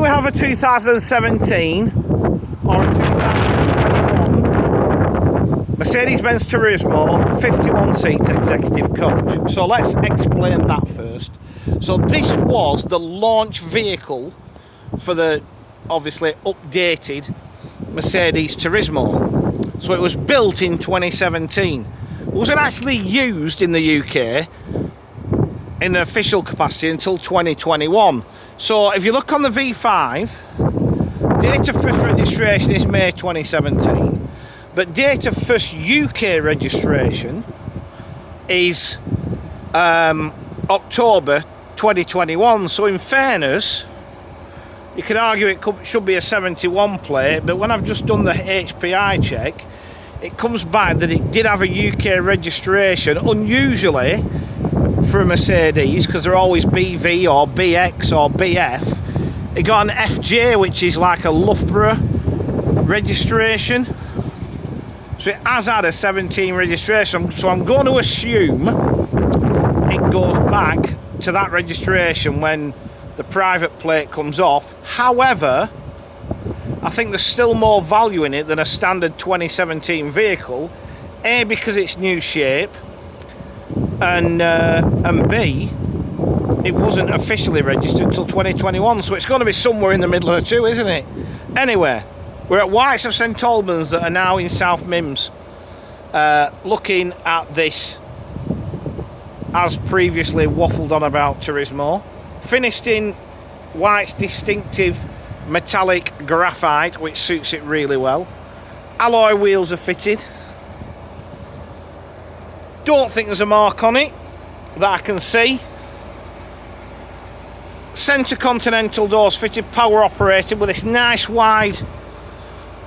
you have a 2017 or a 2021 Mercedes-Benz Tourismo 51-seat executive coach. So let's explain that first. So this was the launch vehicle for the obviously updated Mercedes Tourismo. So it was built in 2017. It wasn't actually used in the UK in the official capacity until 2021. So if you look on the V5, date of first registration is May 2017, but date of first UK registration is October 2021. So in fairness, you could argue it should be a 71 plate, but when I've just done the HPI check, it comes back that it did have a UK registration, unusually for a Mercedes, because they're always BV or BX or BF. It got an FJ, which is like a Loughborough registration. So it has had a 17 registration, so I'm going to assume it goes back to that registration when the private plate comes off. However, I think there's still more value in it than a standard 2017 vehicle. A, because it's new shape, and B, it wasn't officially registered until 2021, so it's going to be somewhere in the middle of the two, isn't it? Anyway, we're at Whites of St Albans that are now in South Mims, looking at this, as previously waffled on about Tourismo. Finished in White's distinctive metallic graphite, which suits it really well. Alloy wheels are fitted. Don't think there's a mark on it that I can see. Centre continental doors fitted, power operated, with this nice wide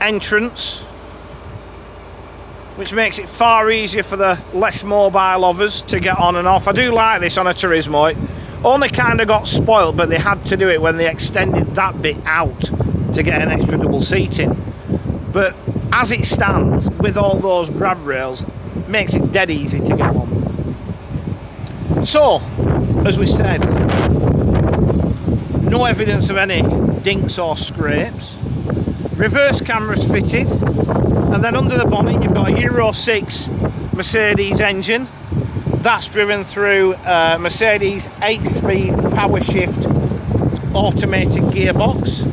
entrance, which makes it far easier for the less mobile lovers to get on and off. I do like this on a Tourismo. It only kind of got spoilt, but they had to do it when they extended that bit out to get an extra double seating. But as it stands, with all those grab rails, makes it dead easy to get on. So, as we said, no evidence of any dinks or scrapes. Reverse cameras fitted, and then under the bonnet you've got a Euro 6 Mercedes engine. That's driven through Mercedes 8-speed power shift automated gearbox.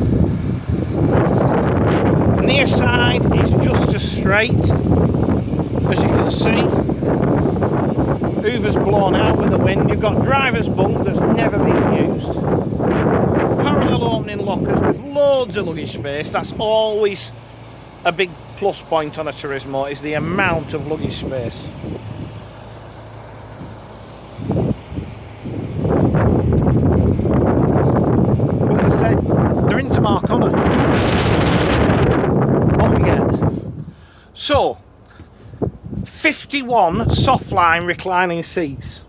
Near side is just as straight, as you can see. Hoover's blown out with the wind. You've got driver's bunk that's never been used. Parallel opening lockers with loads of luggage space. That's always a big plus point on a Tourismo, is the amount of luggage space. But as I said, they're into Mark Honor. What we get? So, 51 softline reclining seats.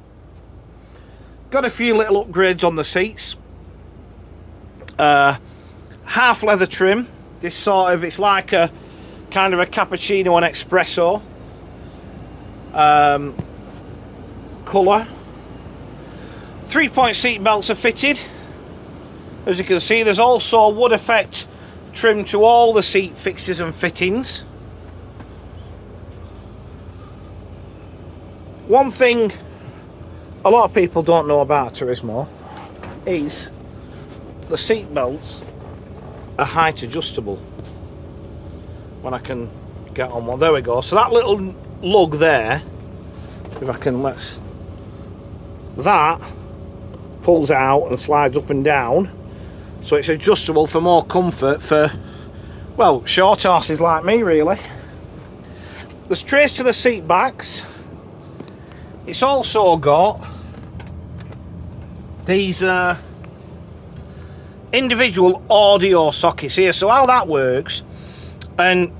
Got a few little upgrades on the seats. Half leather trim. This sort of, it's like a kind of a cappuccino and espresso colour. 3-point seat belts are fitted. As you can see, there's also wood effect trim to all the seat fixtures and fittings. One thing a lot of people don't know about Tourismo is the seat belts are height adjustable. When I can get on one, there we go. So that little lug there, if I can, that pulls out and slides up and down, so it's adjustable for more comfort for, well, short horses like me, really. There's trays to the seat backs. It's also got these individual audio sockets here. So how that works, and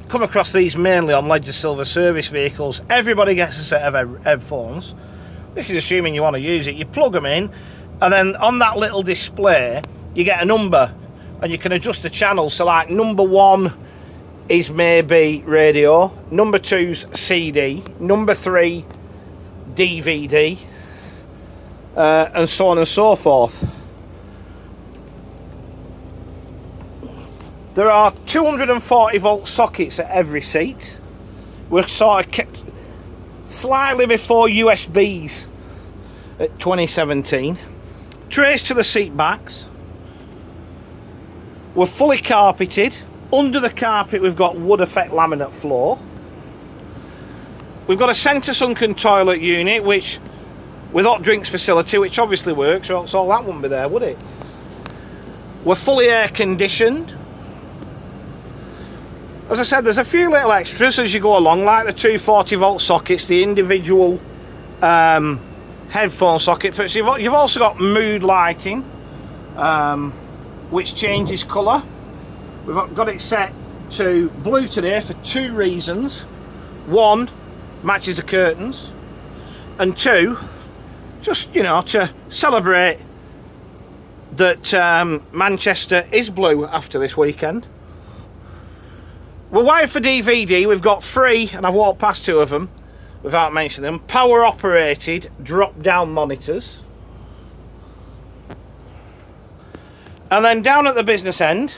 come across these mainly on Ledger Silver service vehicles, everybody gets a set of headphones. This is assuming you want to use it. You plug them in, and then on that little display you get a number, and you can adjust the channel. So like number 1 is maybe radio, number 2's CD, number 3 DVD, and so on and so forth. There are 240 volt sockets at every seat. We're sort of kept slightly before USBs at 2017. Trays to the seat backs. We're fully carpeted. Under the carpet we've got wood effect laminate floor. We've got a centre sunken toilet unit, which with hot drinks facility, which obviously works, or else all that wouldn't be there, would it? We're fully air conditioned. As I said, there's a few little extras as you go along, like the 240 volt sockets, the individual headphone socket, but you've also got mood lighting, which changes colour. We've got it set to blue today for two reasons. One, matches the curtains, and two, just, you know, to celebrate that Manchester is blue after this weekend. We're wired for DVD. We've got three, and I've walked past two of them without mentioning them, power operated drop down monitors. And then down at the business end,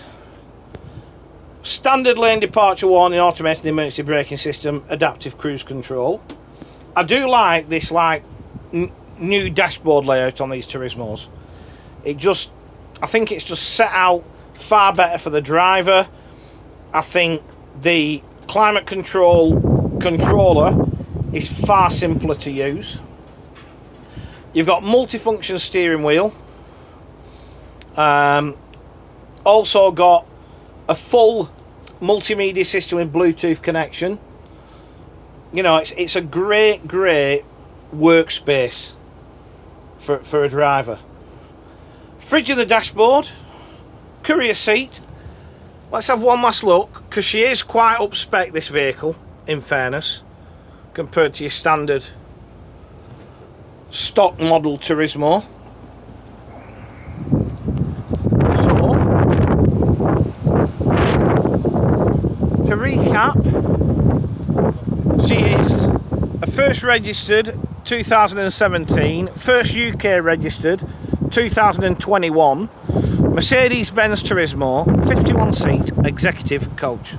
standard lane departure warning, automated emergency braking system, adaptive cruise control. I do like this new dashboard layout on these Turismos. I think it's just set out far better for the driver. I think the climate controller is far simpler to use. You've got multifunction steering wheel. Also got a full multimedia system with Bluetooth connection. You know, it's a great workspace for a driver. Fridge in the dashboard, courier seat. Let's have one last look, because she is quite up spec, this vehicle, in fairness, compared to your standard stock model Turismo. So, to recap, she is a first registered 2017, first UK registered 2021 Mercedes-Benz Tourismo 51 seat executive coach.